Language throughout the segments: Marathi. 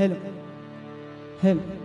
हेलो हेलो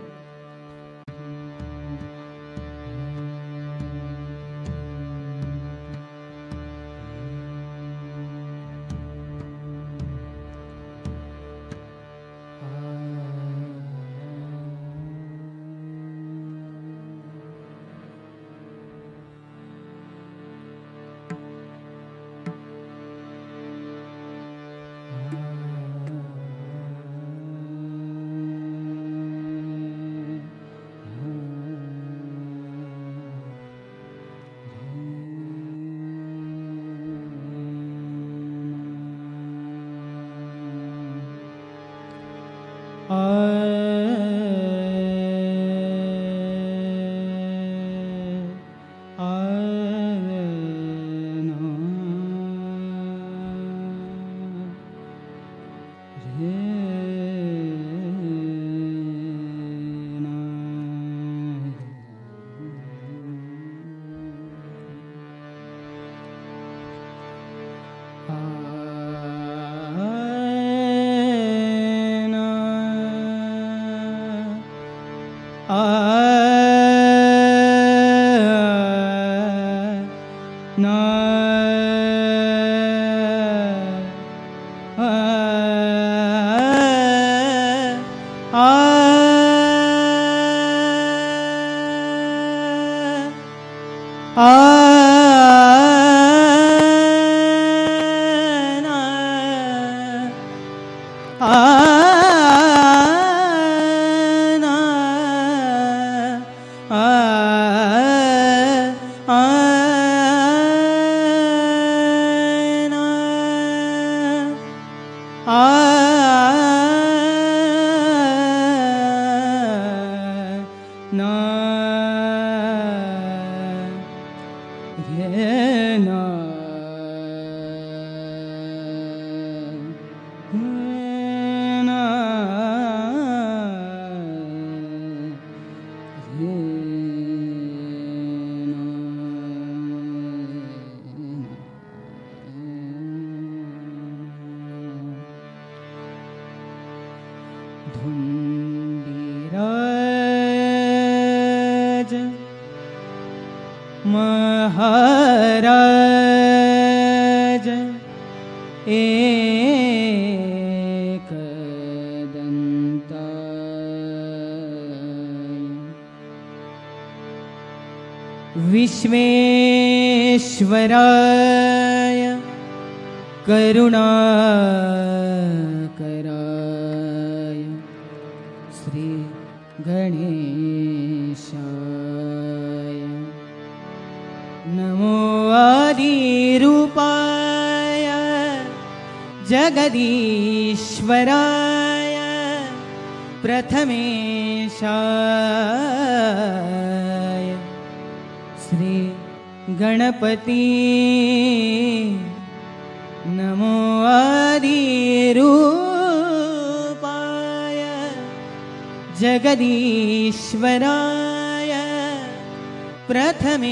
धुंडीराज महाराज एकदन्ताय विश्वेश्वराय करुणाकराय श्री गणेशाय नमो आदिरूपाय जगदीश्वराय प्रथमेशाय श्री गणपति नमो आदिरूपाय जगदीश्वराय प्रथमेशाय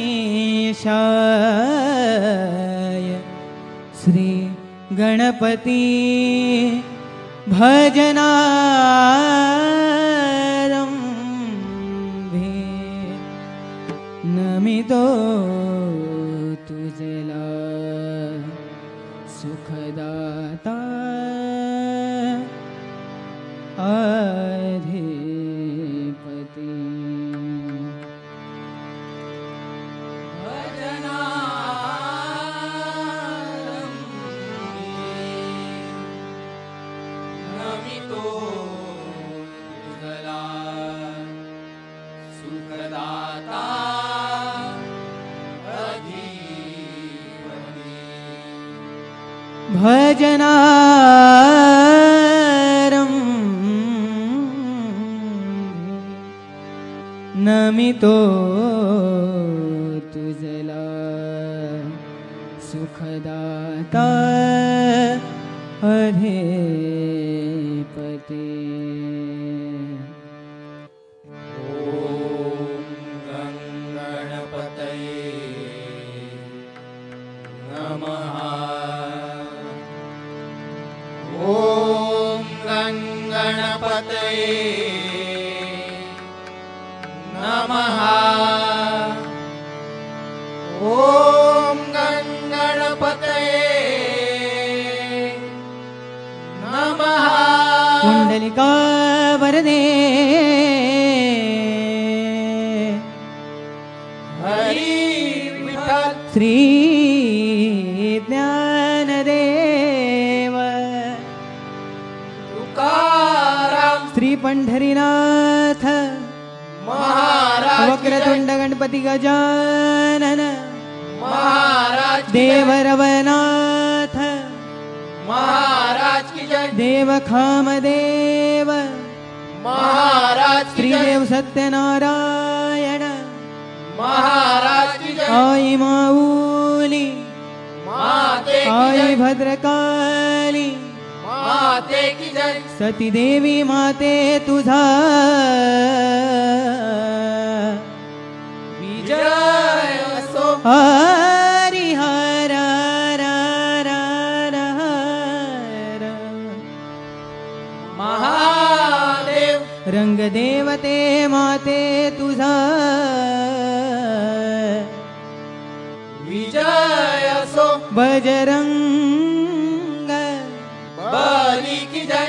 श्री गणपति भजनारंभे नमितो तुझला सुखदाता अधिपति नमितो तुझला सुखदाता भजनारंभे नमितो तुझला सुखदाता अधिपति ओम गं गणपतये गणपतये नमः। ॐ गणपतये नमः। कुंडलिका वरदे हरि विठ्ठल श्री ज्ञानदेव तुकाराम श्री पंढरीनाथ महाराज की जय। वक्रतुंड गणपती गजानन महाराज की जय। देवरवनाथ महाराज की जय। देवखामदेव महाराज की जय। श्रीदेव सत्यनारायण महाराज की जय। आई माऊली माते की आई जय। भद्रकाली माते की जय। सती देवी माते तुझा विजय असो। हरी हर महादेव रंग देवते माते तुझा विजय असो। बजरंग बली की जय।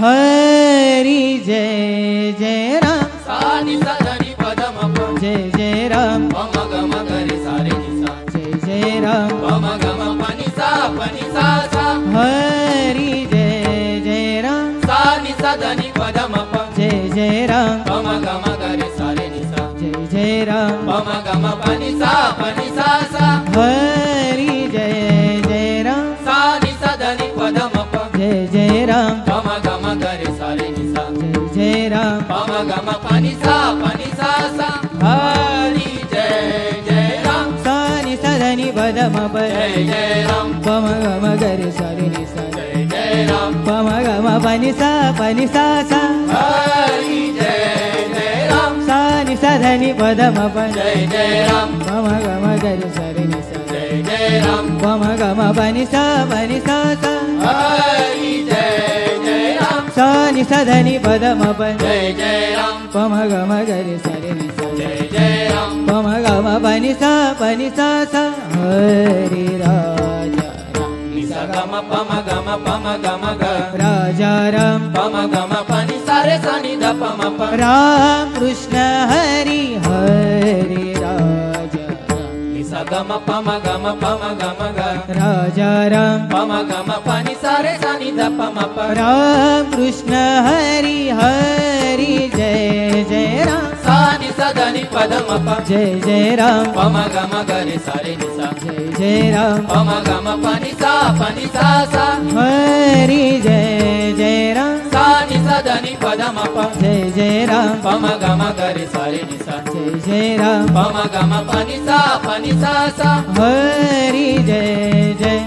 हरि जय जय राम सानि सदनि पदम जय जय राम पम गम गरे सारे निसा जय जय राम पम गम पनि सा सा। हरि जय जय राम सानि सदनि पदम जय जय राम पम गम गरे सारे निसा जय जय राम पम गम पनि सा सा। हरि जय जय राम सानि सदनि पदम जय जय राम पम गम गरे सारे निसा जय जय राम पम गम पनि सा सा। हरि जय जय राम सानि सदनि पदम जय जय राम पम गम गरे सरि नि सा जय जय राम पम गम पनि सा सा हरि जय जय राम सानि सदनि पदम जय जय राम पम गम गरे सरि नि सा जय जय राम पम गम पनि सा सा हरि जय जय राम सानि सदनि पदम जय जय राम पम गम गरे सरि नि सा जय जय राम पम गम पनि सा सा हरि राजा राम निसा गम पम गम ग राजा राम पम गम पनि सारे सनि ध पम प राम कृष्ण हरि हरि राजा राम निसा गम पम गम ग राजा राम पम गम पनि सारे सनि ध पम प राम कृष्ण हरि हरि जय जय राम सानि सदनि पदम प जय जय राम पम गम गरे सारे निसा जय जय राम पम गम पनि सा सा। हरि जय जय राम सानि सदनि पदम प जय जय राम पम गम गरे सारे निसा जय जय राम पम गम पनि सा सा। हरि जय जय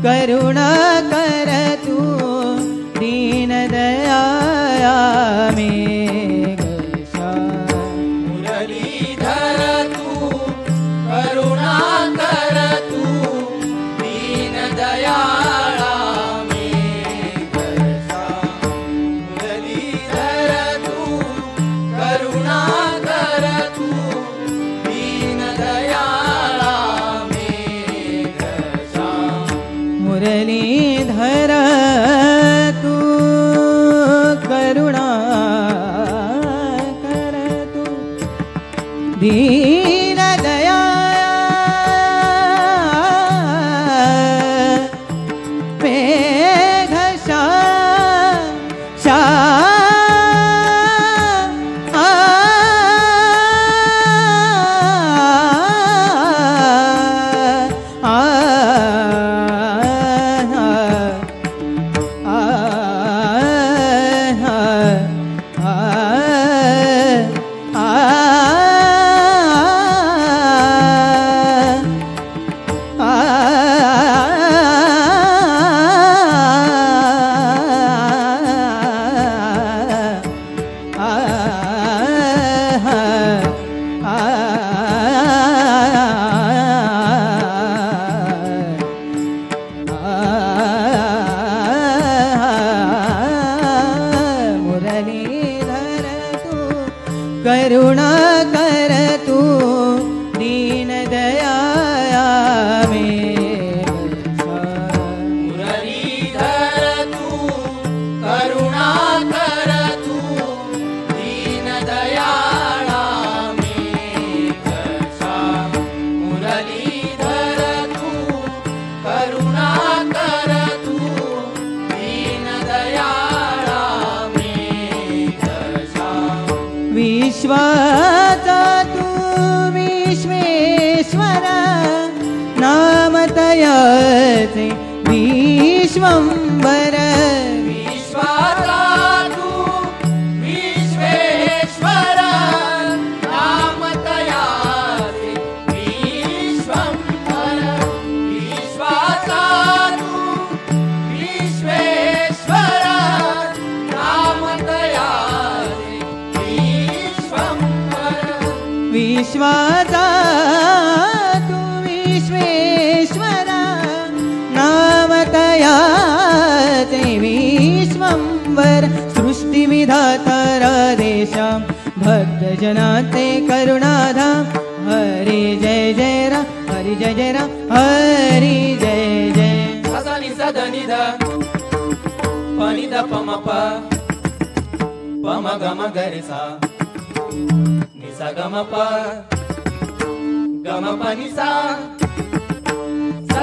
करुणा कर तू दीन दयाया में मुरलीधर तू करुणा कर तू दीन दयाळा में मुरलीधर तू करुणा कर तू दीन दयाळा में मुरलीधर तू करुणा कर तू दीन दया मेघशा शा करुणा कर तू दीन दयाया में मुरलीधर तू करुणा कर तू दीन दयाळा में मुरलीधर तू करुणा कर तू दीन दयाळा में विश्वाचा तू विश्वेश्वर नाम तयाचे विश्वंभर विश्वाचा तू विश्वेश्वर नाम तयाचे विश्वंभर विश्वाचा तू विश्वेश्वर नाम तयाचे विश्वाचा तू विश्वेश्वर नाम तयाचे विश्वंभर सृष्टिविधातर देशां भक्तजनाते करुणाधाम हरि जय जय राम हरि जय जय राम हरि जय जय सनि सदनि द पनि द पम प पम गम गरि सा नि सा गम प गम प नि सा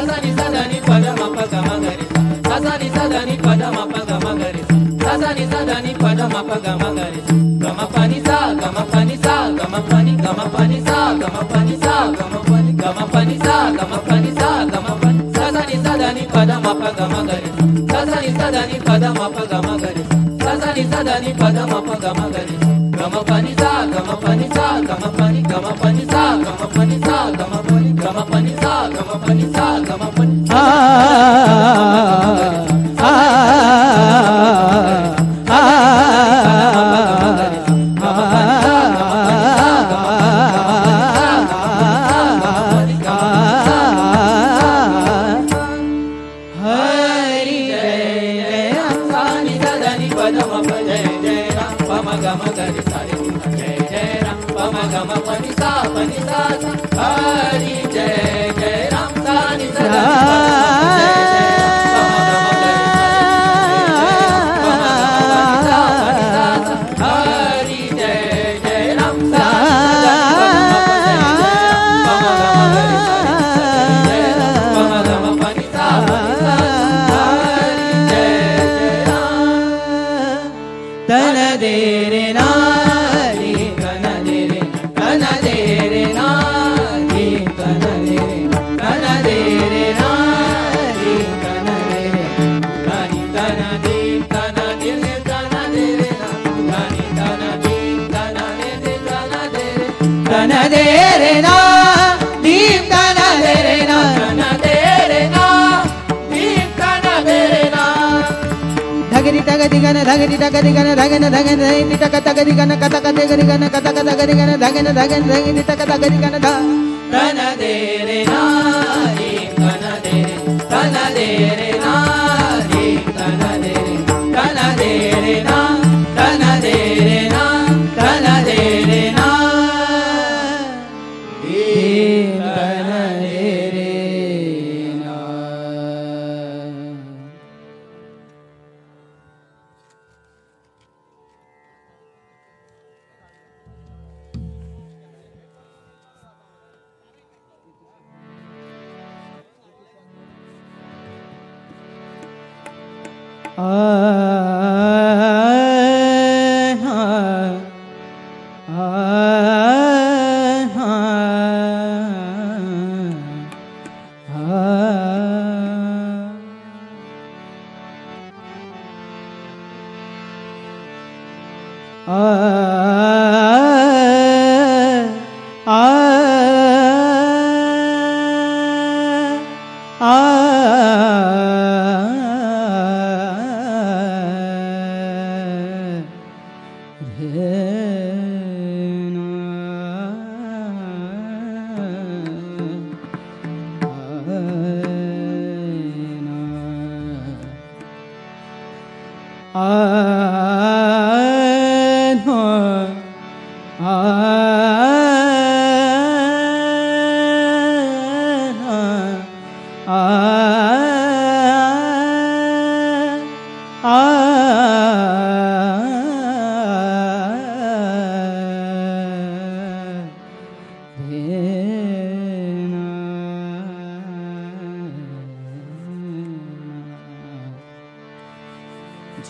सनि सदनि पद म प गम गरि सा सनि सदनि पद म प गम गरि सा सनि सदनि पद म प गम गरि गम प नि सा गम प नि सा गम प नि सा गम प नि सा गम प नि गम प नि सा गम प नि सा गम प सनि सदनि पद म प गम गरि सनि सदनि पद म प गम गरि सनि सदनि पद म प गम गरि गम प नि सा गम प नि सा गम प नि गम प नि सा गम प नि सा गम प नि गम प नि सा गम प नि सा गम प नि हरि जय जय राम सानि सदा हरि जय जय राम तन दे रे नारी तन दे रे नारी तन दे रे नारी तन दे रे नारी तन दे तन दे रे तन दे रे नारी तन दे तन दे रे तन दे रे तन दे रे ना दीप तन दे रे ना तन दे रे ना दीप गन धगरि धगरि गन धगन धगन धगि टक तगरि गन कत कत गरि गन कत कत गरि गन धगन धगन धगि टक तगरि गन ध तन दे रे नारी तन दे रे नारी तन दे रे ना तन दे रे ना तन दे रे ना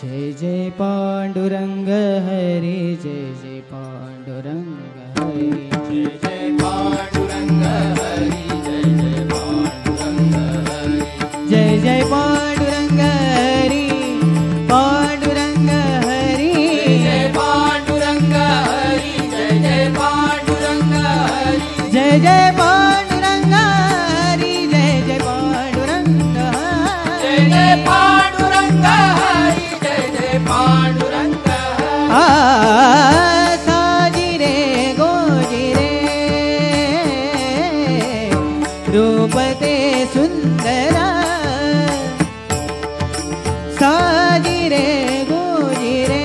जय जय पांडुरंग हरि जय जय पांडुरंग हरि जय जय पांडुरंग हरि जय जय पांडुरंग हरि जय जय पांडुरंग हरि पांडुरंग हरि जय पांडुरंग हरि जय जय पांडुरंग हरि जय जय पांडुरंग हरि जय जय पांडुरंग जय जय पांडुरंग हरि जय जय पांडुरंग साजिरे गोजिरे रूपते सुंदरा साजिरे गोजिरे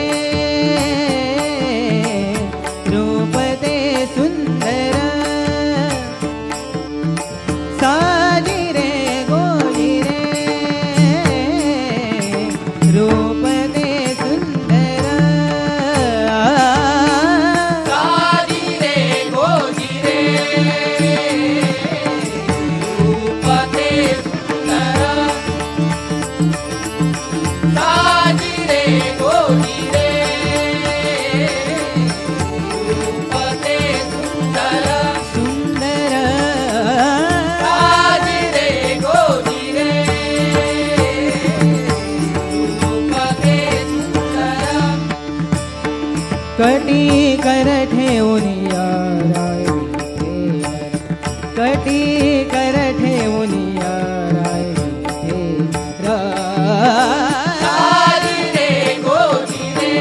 रूपते सुंदरा साजिरे गोजिरे रूपते सुंदरा साजिरे गोजिरे रूपते सुंदरा साजिरे गोजिरे रूपते सुंदरा सुंदरा साजिरे गोजिरे रूपते सुंदरा कटी कर ठेवून याराय कटी कर ठेवून याराय साजिरे गोजिरे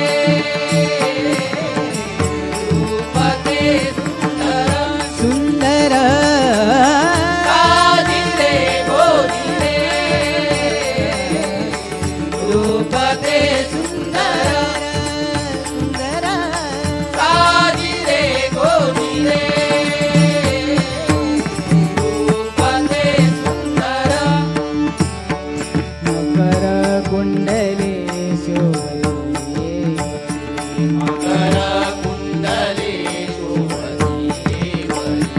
रूपते सुंदरा सुंदर साजिरे गोजिरे रूपते सुंदरा सुंदर साजिरे गोजिरे रूपते सुंदरा मकर कुंडली शोभते मकर कुंडले शोभती वरी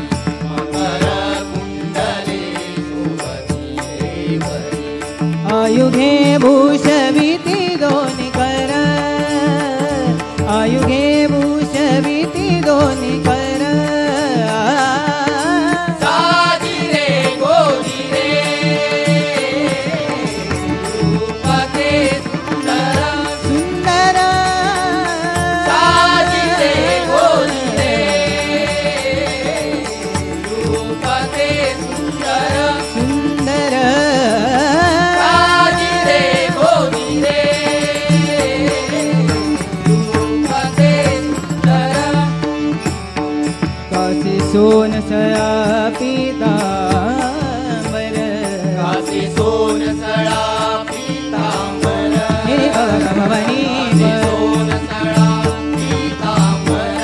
मकर कुंडले शोभती वरी आयुगे भूषविती दोन्ही कर आयुगे भूषविती दोन्ही कर साजिरे गोजिरे रूपते सुंदरा सुंदर साजिरे गोजिरे रूपते सुंदरा सुंदर साजिरे गोजिरे सोनसळा पीतांबर हे भवनी सोनसळा पीतांबर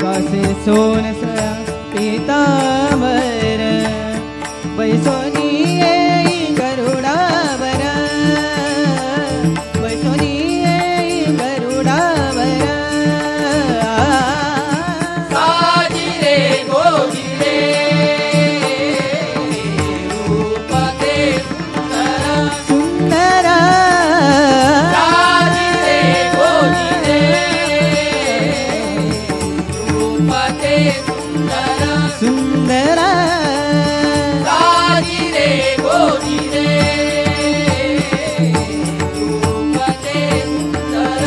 वासे सोनसळा पीतांबर बैसोनी गरुडावर बैसोनी गरुडावर साजिरे गोजिरे रूप ते सुंदर सुंदर साजिरे गोजिरे रूप ते सुंदर सुंदर साजिरे गोजिरे रूप ते सुंदर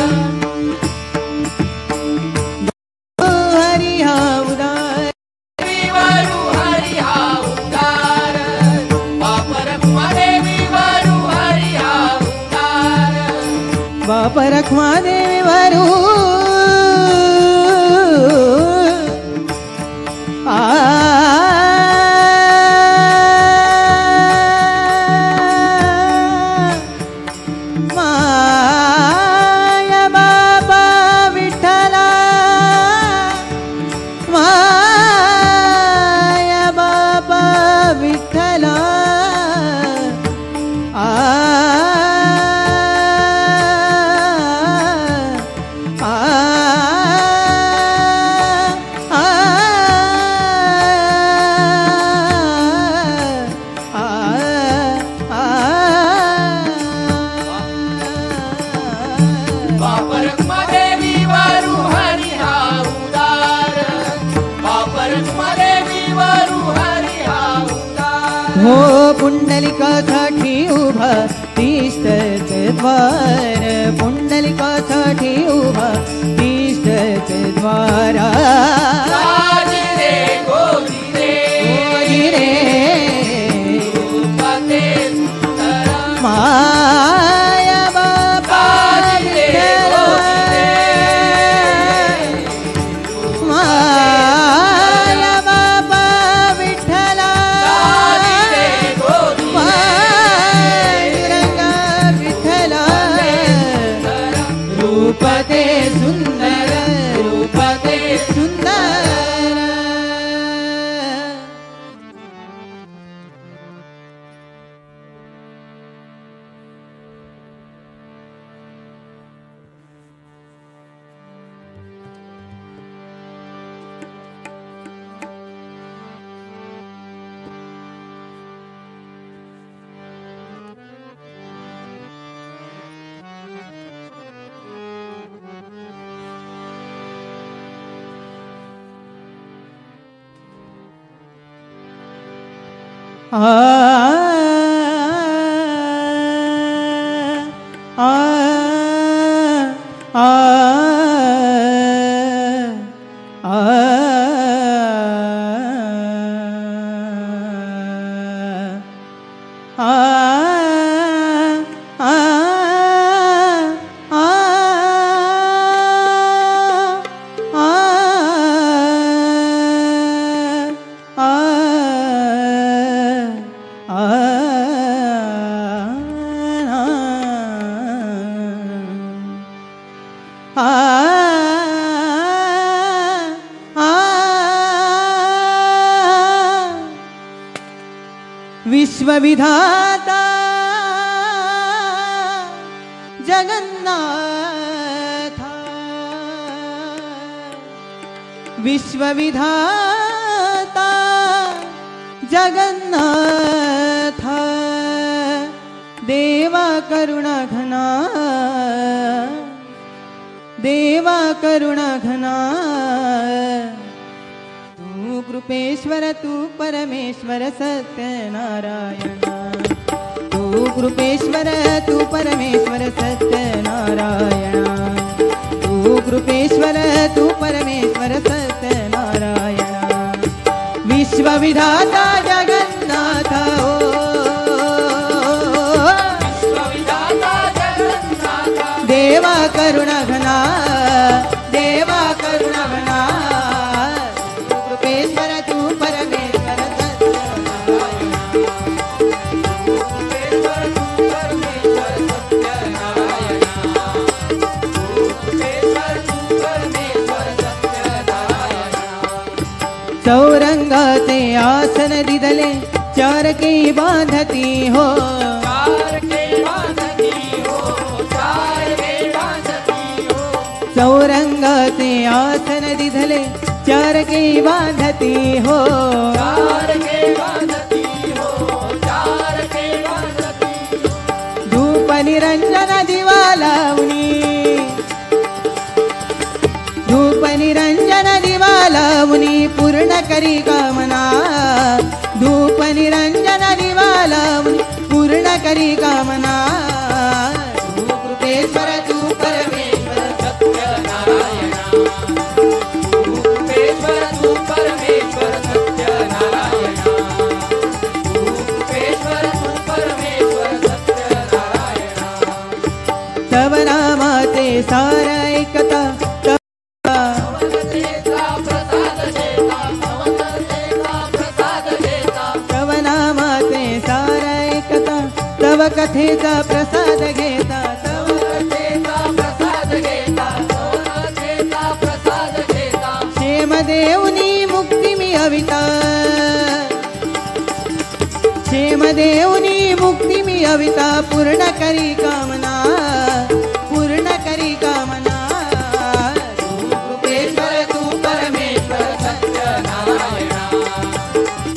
हरी हा उदार देवीवरू हरी हा उदार वापर देवीवरू हरी हा उदार बाप रखमा देवीवरू माया बाबा विठ्ठला माया बाबा विठ्ठला वापर देवीवरू हरी हा उदार वापर देवीवरू हरी हा उदार हो पुंडलिकासाठी उभा तिष्ठत द्वार पुंडलिकासाठी उभा तिष्ठत द्वारा साजिरे गोजिरे गोजिरे रूप ते सुंदर माया बाबा साजिरे गोजिरे माया बाबा विठ्ठला साजिरे गोजिरे पांडुरंगा विठ्ठला रूप ते सुंदर रूप ते सुंदर आ आ आ विश्वविधाता जगन्नाथ विश्वविधाता जगन्नाथ देवा करुणा घना देवा करुणा घना तू कृपेश्वर तू परमेश्वर सत्यनारायण तू कृपेश्वर तू परमेश्वर सत्यनारायण तू कृपेश्वर तू परमेश्वर सत्यनारायण विश्वविधाता जगन्नाथ ओ विश्वविधाता जगन्नाथ देवा करुणा घना देवा करुणा घना तू कृपेश्वर तू परमेश्वर सत्यनारायण ते आसन दिधले चार के बांधती हो, चार के बांधती हो, चार के बांधती हो। चौरंग ते आसन दिधले चार के बांधती हो, चार के बांधती हो, चार के बांधती हो। धूप निरंजन दिवा लावणी, धूप निरंजन दिवा लावणी पूर्ण करी कामना, धूप निरंजन दिवा लावणी पूर्ण करी कामना। तू कृपेश्वर तू परमेश्वर सत्य नारायणा, तू कृपेश्वर तू परमेश्वर सत्य नारायणा, तू कृपेश्वर तू परमेश्वर सत्य नारायणा। तव नामाचे सार ऐकता अवनतेचा प्रसाद देता, अवनतेचा प्रसाद देता। तव नामाचे सार ऐकता तव कथेचा प्रसाद घेता, तव कथेचा प्रसाद घेता, कथेचा प्रसाद घेता। क्षेम देऊनी मुक्ती मिळविता, क्षेम देऊनी मुक्ती मिळविता पूर्ण करी कामना, पूर्ण करी कामना। तू कृपेश्वर तू परमेश्वर सत्य नारायणा,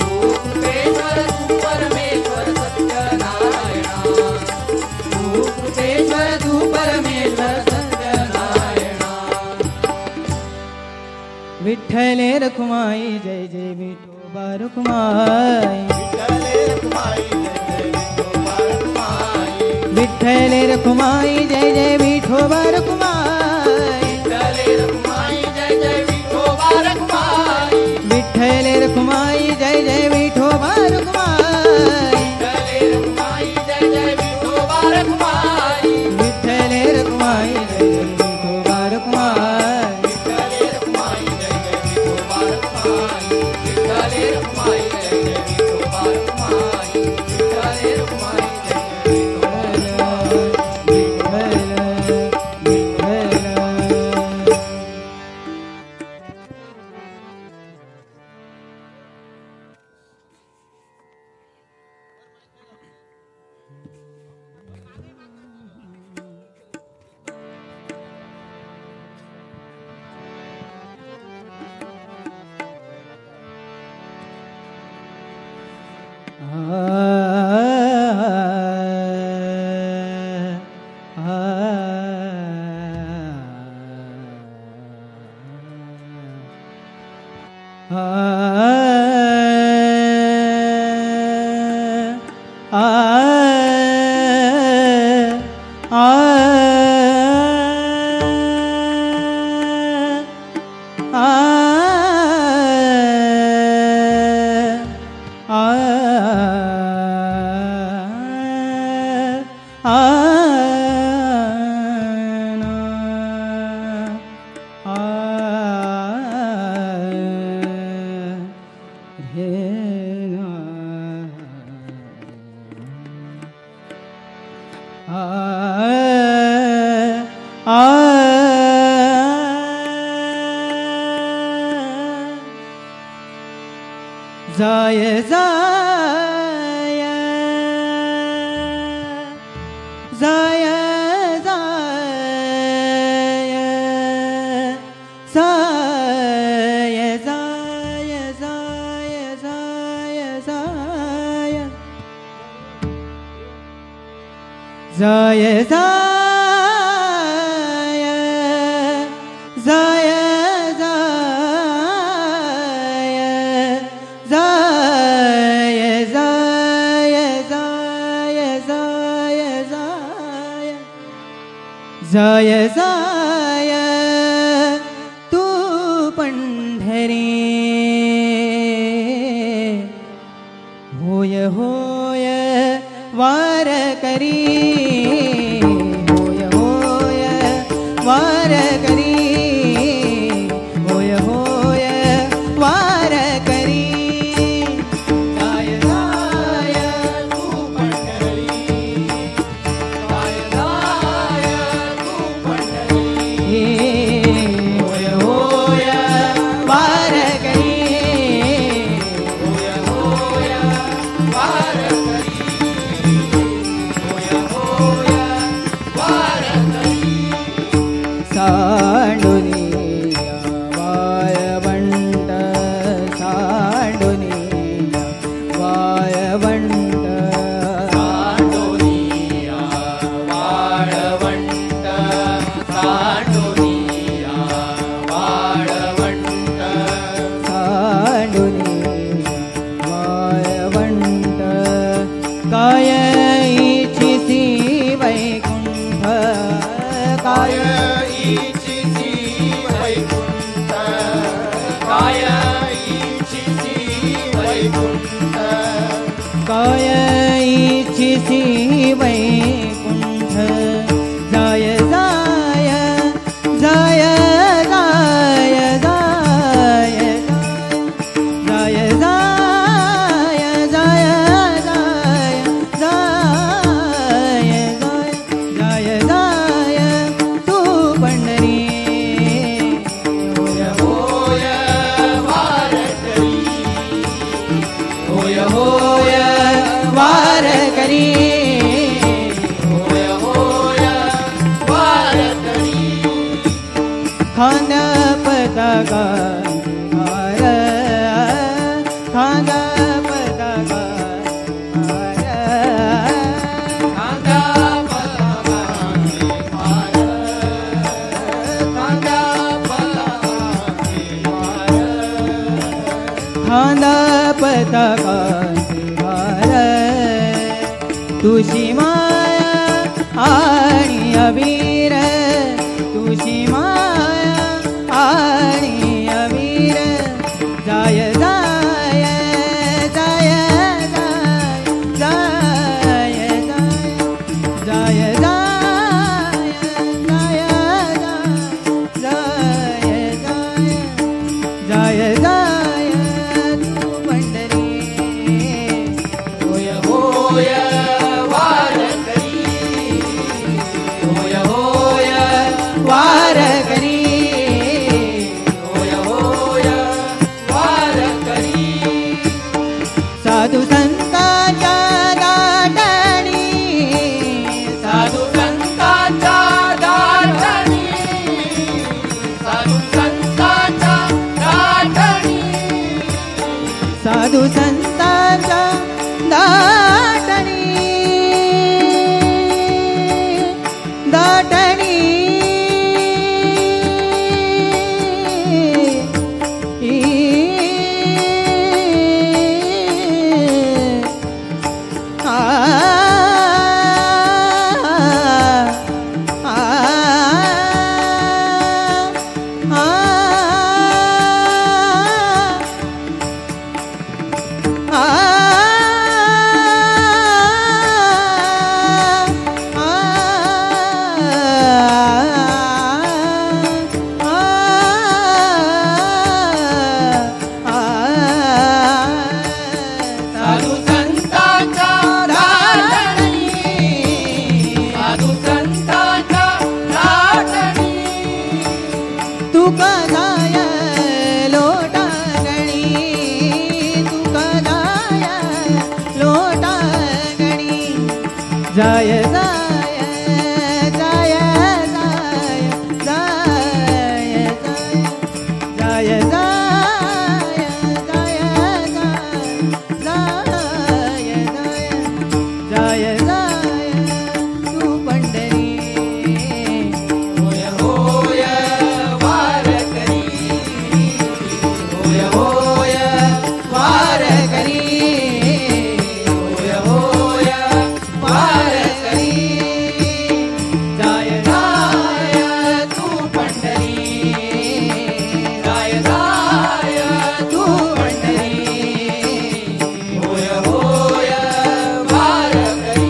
तू कृपेश्वर तू परमेश्वर सत्य नारायणा, तू कृपेश्वर तू परमेश्वर सत्य नारायणा। विठ्ठले रखुमाई जय जय विठोबा रखुमाई, विठ्ठले रखुमाई जय जय विठोबा रखुमाई, विठ्ठले रखुमाई जय जय विठोबा रखुमाई, विठ्ठले रखुमाई जय जय विठोबा रखुमाई, विठ्ठले रखुमाई जय जय विठोबा रखुमाई, विठ्ठले रखुमाई जय जय विठोबा रखुमाई, विठ्ठले रखुमाई जय जय विठोबा रखुमाई, विठ्ठले रखुमाई जय जय विठोबा रखुमाई, विठ्ठले रखुमाई जय जय विठोबा जाय जाय जाय जाय जाय जाय जाय जाय जाय जाय जाय जाय जाय तू पंढरी होय होय वार करी होय होय वार करी होय होय वार करी जाय जाय तू पंढरी, जाय जाय तू पंढरी, होय होय वार करी काय इच्छिसी वैकुंठ जाय जाय जाय जाय जाय जाय जाय जाय जाय जाय जाय तू पंढरी होय होय वारकरी होय होय वारकरी होय होय वारकरी खांद्या पताका हार खांद्या पताका हार खांद्या पताका हार खांद्या पताका हार खांद्या पताका तुझी माया आणि अबीर तुझी माया आणि अबीर जाय जाय जाय जाय जाय जाय जाय जाय जाय जाय तू पंढरी होय होय वारकरी होय होय वारकरी साधू संतांच्या दाटणी साधू संतांच्या दाटणी साधू संतांच्या दाटणी साधू संतांच्या दाटणी दाटणी जाय जाय जाय जाय जाय जाय जाय जाय जाय जाय तू पंढरी होय होय वारकरी होय होय वारकरी होय होय वारकरी जाय जाय तू पंढरी जाय जाय तू पंढरी होय होय वारकरी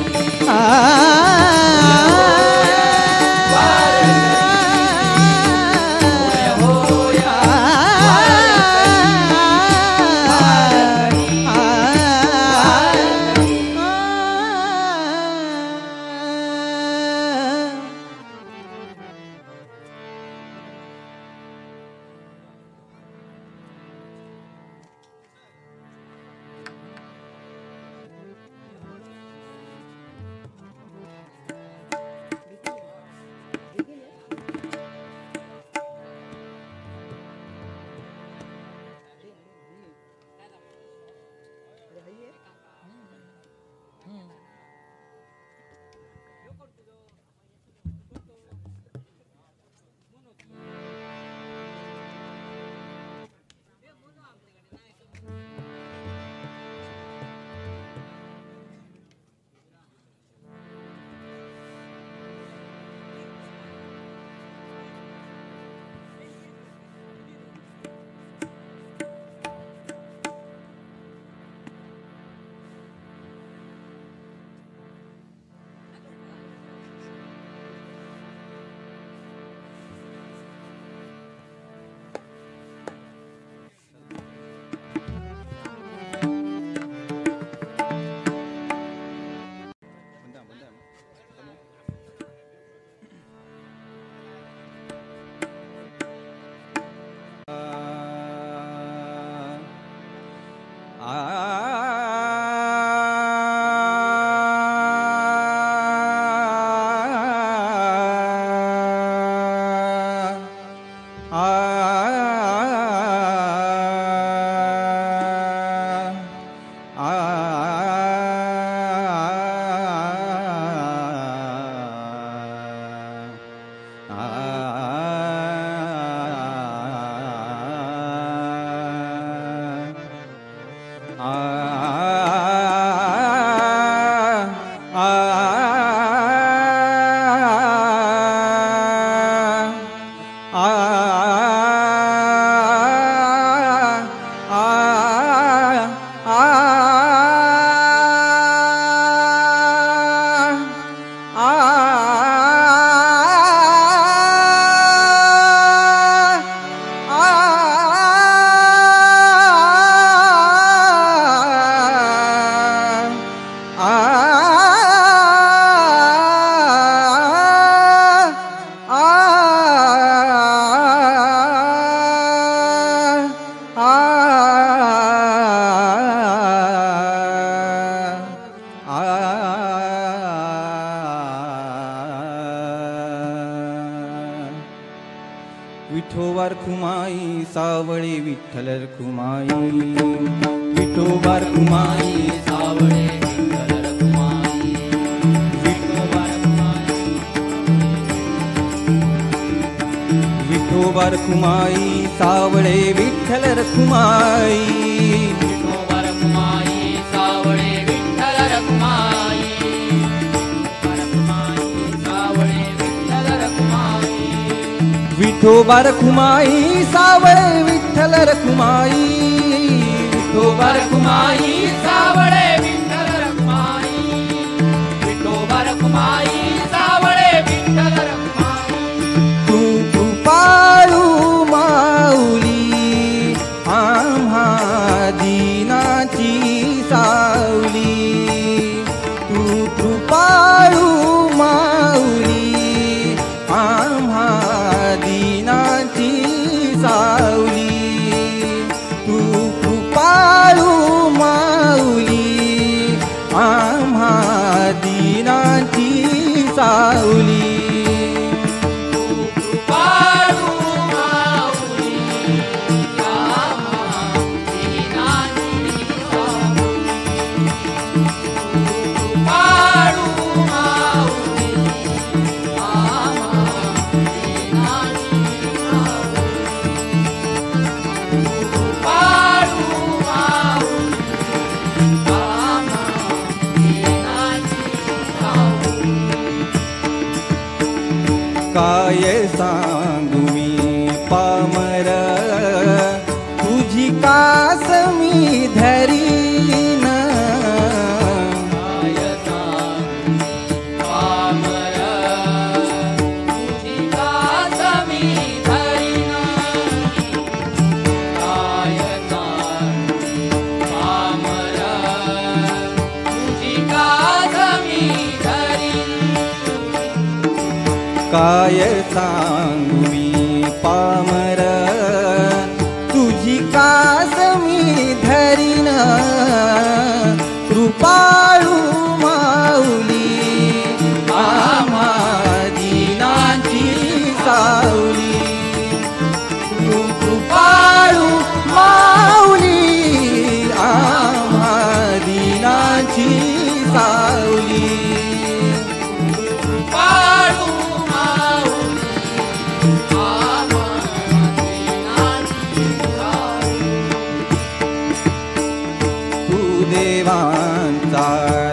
विठोबा रखुमाई सावळे विठ्ठल रखुमाई विठोबा रखुमाई सावळे विठ्ठल रखुमाई विठोबा रखुमाई विठोबा रखुमाई सावळे विठ्ठल रखुमाई विठोबा रखुमाई सावळे विठ्ठल रखुमाई सावळे विठ्ठल रखुमाई विठोबा रखुमाई सावळे विठ्ठल रखुमाई विठोबा रखुमाई सावळे विठ्ठल रखुमाई विठोबा रखुमाई सावळे विठ्ठल रखुमाई तू कृपाळू माऊली आम्हा दीनाची सावली तू कृपाळू माऊली आम्हा दीनाची सावली तू कृपाळू माऊली आम्हा दीनाची सावली कृपाळू माऊली आम्हा दीनाची सावली कृपाळू माऊली आम्हा दीनाची काय सांगू मी पामर तुझी कास मी धरीन काय सांगू पामर तुझी कास मी धरीन काय सांगू पामर तुझी कास मी धरीन काय सांगू मी पामर तुझी कास मी धरीन कृपाळू माऊली आम्हा दीनाची सावली तू कृपाळू माऊली आम्हा दीनाची सावली कृपाळू माऊली आम्हा दीनाची सावली तू देवांचा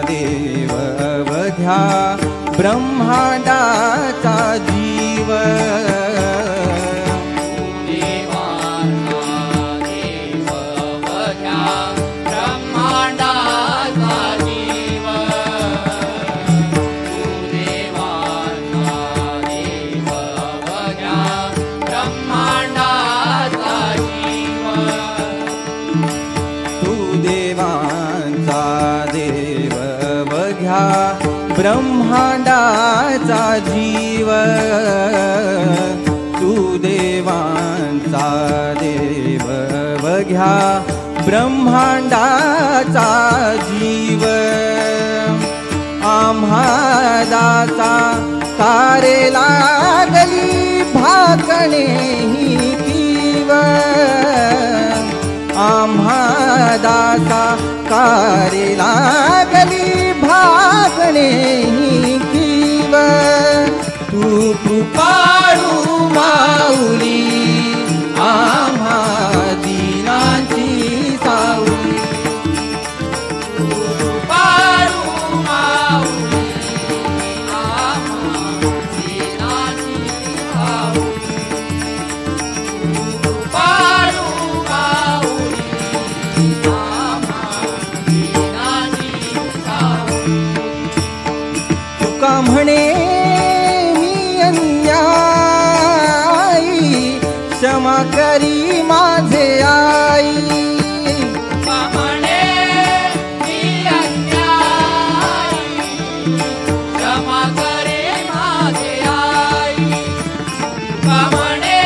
देव अवघ्या ब्रह्मांडाचा जीव देवांचा देव अवघ्या ब्रह्मांडाचा जीव देवांचा देव अवघ्या ब्रह्मांडाचा जीव तू देवांचा देव बघ्या ब्रह्मांडाचा जीव तू देवांचा देव बघ्या ब्रह्मांडाचा जीव आम्हा दासा तारे लागली भाकणे ही तीव आम्हा दासा तारे लागली भाकणे ही तीव तू कृपाळू माऊली आम्हा दीनाची सावली कृपाळू माऊली आम्हा दीनाची सावली कृपाळू माऊली आम्हा दीनाची सावली तुका म्हणे मी अन्यायी क्षमा करी माझे आई म्हणे मी अन्यायी क्षमा करे माझे आई म्हणे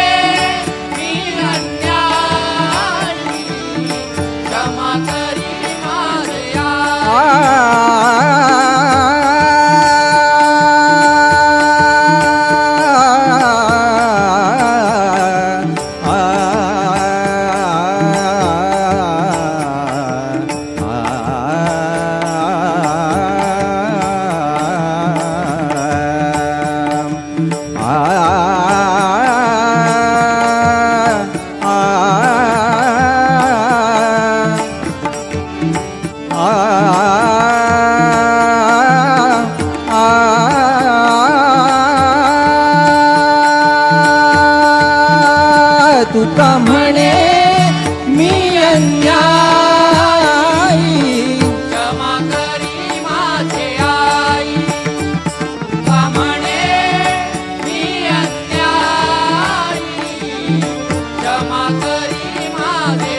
मी अन्यायी क्षमा करी माझे आई तुका म्हणे मी अन्यायी क्षमा करी माझे आई तुका म्हणे मी अन्यायी क्षमा करी माझे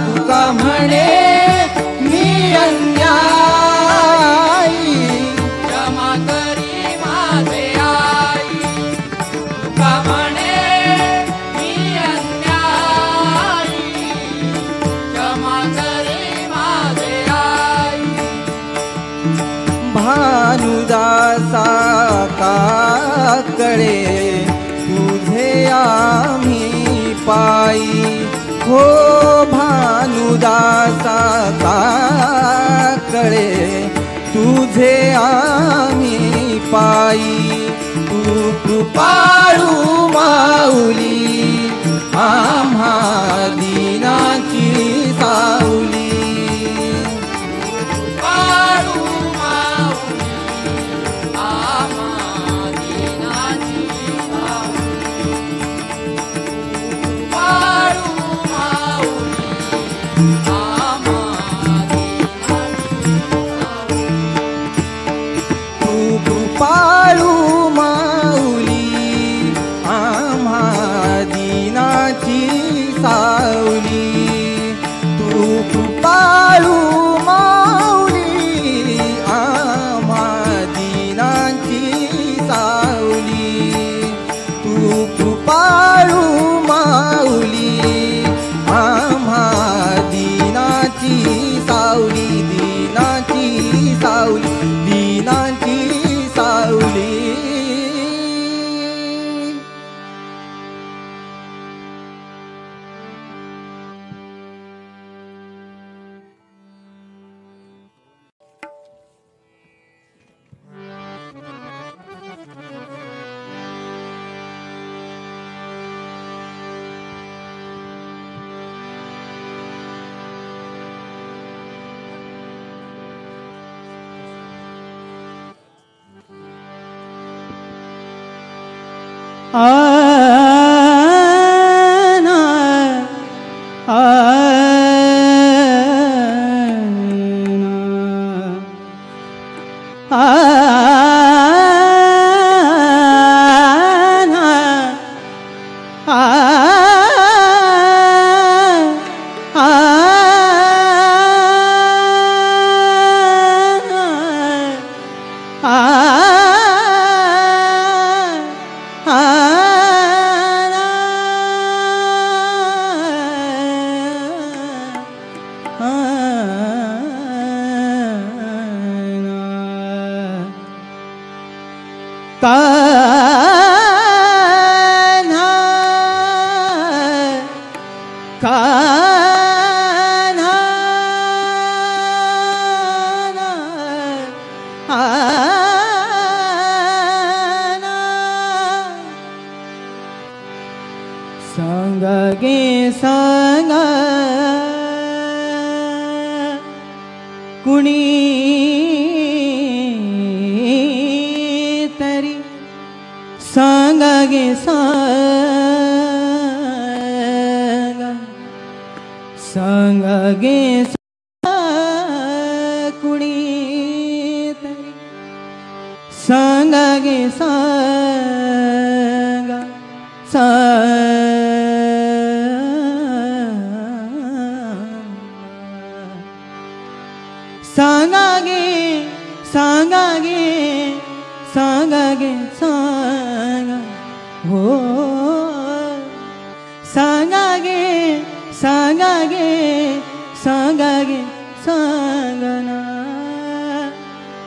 तुका म्हणे मी अन्यायी क्षमा करी माझे आई तुका म्हणे मी अन्यायी क्षमा करी माझे आई भानुदासा काकडे तुझे आम्ही पायी हो भानुदासा काकडे तुझे आम्ही पायी तू कृपाळू माऊली आम्हा दीनाची सावली पाडू माऊली आम्हा दीनाची सावली पाडू माऊली आम्हा दीनाची सावली तू कृपाळू माऊली आम्हा दीनाची सावली तू कृपाळू माऊली आम्हा दीनाची सावली तू कृपाळू माऊली आम्हा दीनाची सावली दीनाची सावली दीनाची सावली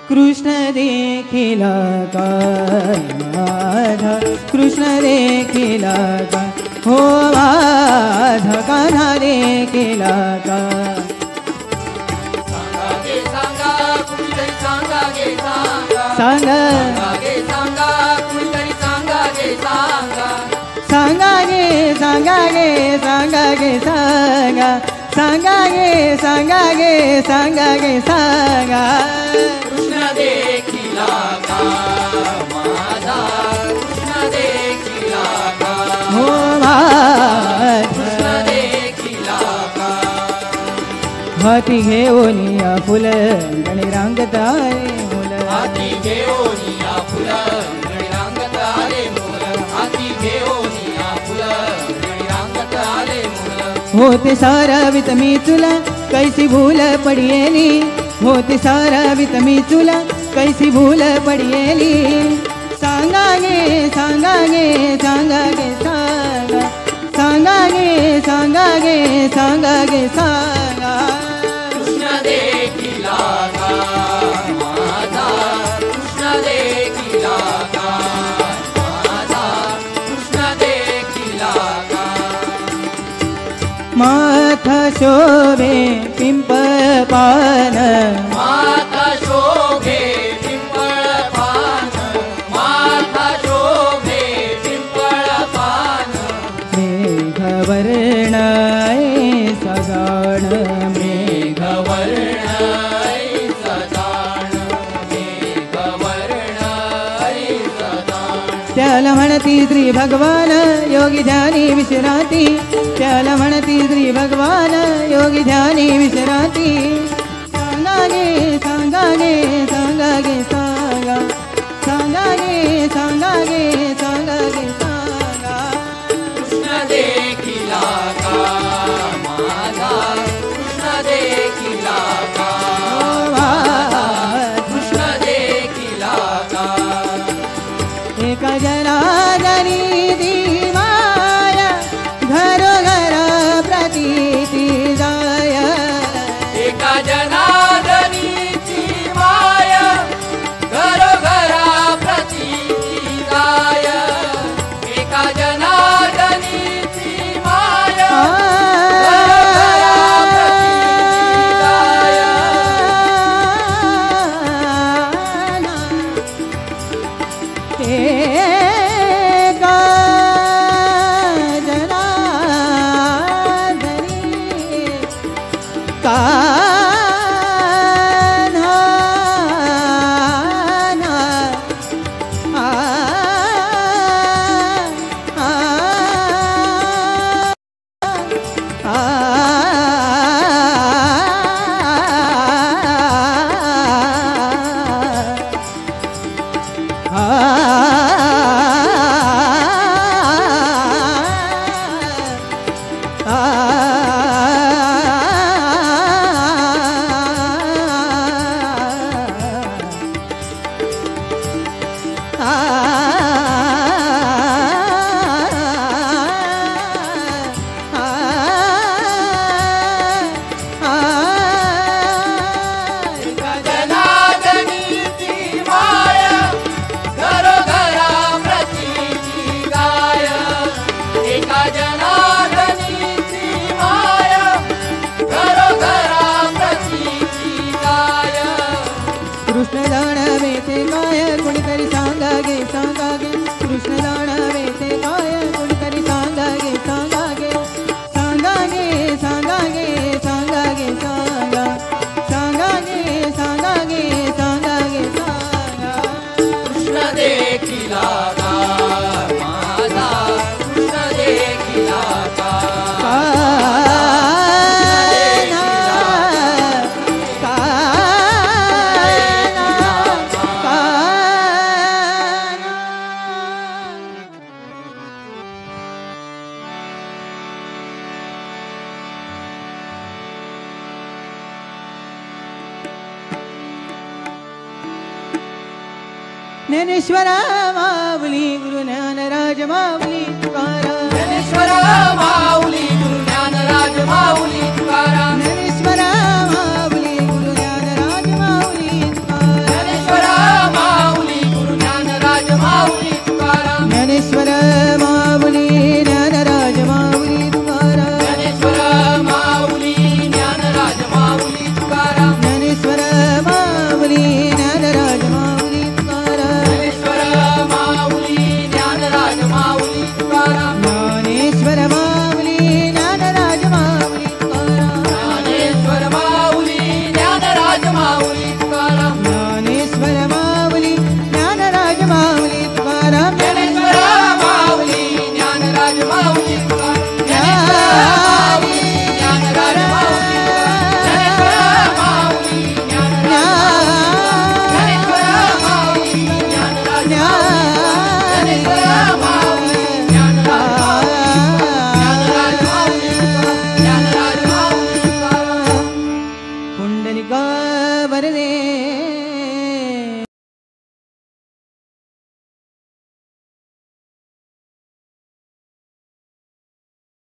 कृष्ण देखिला का राधा कृष्ण देखिला का हो राधा कान्हा देखिला का सांगा गे सांगा कुठे सांगा गे सांगा सांगा गे सांगा सांगा गे सांगा गे सांगा सांगा गे सांगा गे सांगा गे सांगा कृष्ण देखिला का माझा कृष्ण देखिला का हो कृष्ण देखिला का हाती घेऊन या फुल गणी रांगत आले मुल हाती घेऊन या फुल गणी रांगत आले मुल हाती घेऊन या फुल गणी रांगत आले मुल होते सारावित मी तुला कैसी भूल पडियेली होते सारावित मी तुला कैसी भूल पडियेली सांगा गे सांगा गे सांगा गे सांगा सांगा गे सांगा गे सांगा गे सांगा कृष्ण देखिला का माझा कृष्ण देखिला का माझा कृष्ण देखिला का माथा शोभे पिंपळ पान माता शोभे पिंपळ पान माता शोभे पिंपळ पान मेघवर्ण सजाण मेघवर्ण सजाण मेघवर्ण सजाण त्याला म्हणती श्री भगवान योगी ध्यानी विश्रांती त्याला म्हणती श्री भगवान योगी ध्यानी विश्रांती सांगा गे सांगा गे सांगा गे सांगा सांगा गे सांगा गे सांगा गे सांगा कृष्ण देखिला का माझा कृष्ण देखिला का कृष्ण देखिला का एका जनादरी दिवाय घरोघरा प्रतीती जाय एका जनार्दनीची माया घरोघरा प्रतीची गाय एका जनार्दनीची माया घरोघरा प्रतीची गाय एका जनार्दनी कान्हा एका जनार्दनीची माया घरोघरा प्रतीची गाय एका जनार्दनीची माया घरोघरा प्रतीची गाय कृष्ण जाणवेचे काय कोणीतरी सांगा गे सांगा गे कृष्ण जाणवेचे काय कोणीतरी सांगा गे सांगा गे सांगा गे सांगा गे सांगा गे सांगा सांगा गे सांगा गे सांगा गे सांगा कृष्ण देखिला का माझा कृष्ण देखिला का ज्ञानेश्वर माऊली गुरु ज्ञानराज माऊली तुकाराम ज्ञानेश्वर माऊली गुरु ज्ञानराज माऊली तुकाराम ज्ञानेश्वर माऊली गुरु ज्ञानराज माऊली तुकाराम ज्ञानेश्वर माऊली गुरु ज्ञानराज माऊली तुकाराम ज्ञानेश्वर माऊली ज्ञानराज माऊली तुकाराम ज्ञानेश्वर माऊली ज्ञानराज माऊली तुकाराम ज्ञानेश्वर माऊली ज्ञानराज माऊली तुकाराम ज्ञानेश्वर माऊली ज्ञानराज माऊली तुकाराम ज्ञानेश्वर ज्ञानराज माऊली तुकाराम ज्ञानराज माऊली ज्ञानेश्वर माऊली ज्ञानेश्वर माऊली ज्ञानराज ज्ञानेश्वर माऊली ज्ञानराज माऊली ज्ञानराज माऊली तुकाराम पुंडलिका वरदे